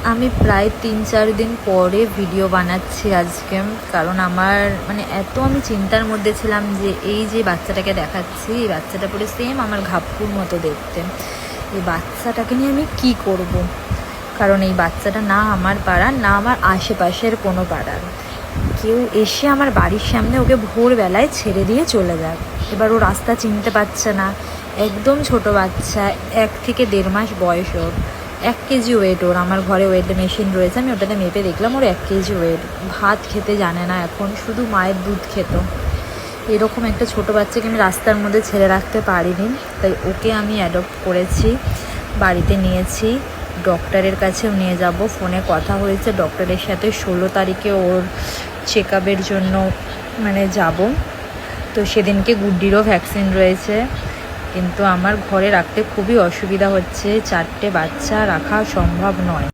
আমি প্রায় 3-4 দিন পরে ভিডিও বানাচ্ছি আজকে, কারণ আমার মানে এত আমি চিন্তার মধ্যে ছিলাম যে এই যে বাচ্চাটাকে দেখাচ্ছি, এই বাচ্চাটা পুরো সেম আমার ঘাপ্পুর মতো দেখতে। এই বাচ্চাটাকে নিয়ে আমি কি করব, কারণ এই বাচ্চাটা না আমার পাড়ার, না আমার আশেপাশের কোনো পাড়ার। কেউ এসে আমার বাড়ির সামনে ওকে ভোরবেলায় ছেড়ে দিয়ে চলে যায়। এবার ও রাস্তা চিনতে পারছে না, একদম ছোট বাচ্চা, 1 থেকে 1.5 মাস বয়স ওর। 1 কেজি ওয়েট ওর। আমার ঘরে ওয়েট মেশিন রয়েছে, আমি ওটাতে মেপে দেখলাম ওর 1 কেজি ওয়েট। ভাত খেতে জানে না এখন, শুধু মায়ের দুধ খেত। এরকম একটা ছোট বাচ্চাকে আমি রাস্তার মধ্যে ছেড়ে রাখতে পারিনি, তাই ওকে আমি অ্যাডপ্ট করেছি, বাড়িতে নিয়েছি। ডক্টরের কাছেও নিয়ে যাব, ফোনে কথা হয়েছে ডক্টরের সাথে। 16 তারিখে ওর চেক আপের জন্য মানে যাব। তো সেদিনকে গুড্ডিরও ভ্যাকসিন রয়েছে, কিন্তু আমার ঘরে রাখতে খুবই অসুবিধা হচ্ছে। 4টে বাচ্চা রাখা সম্ভব নয়।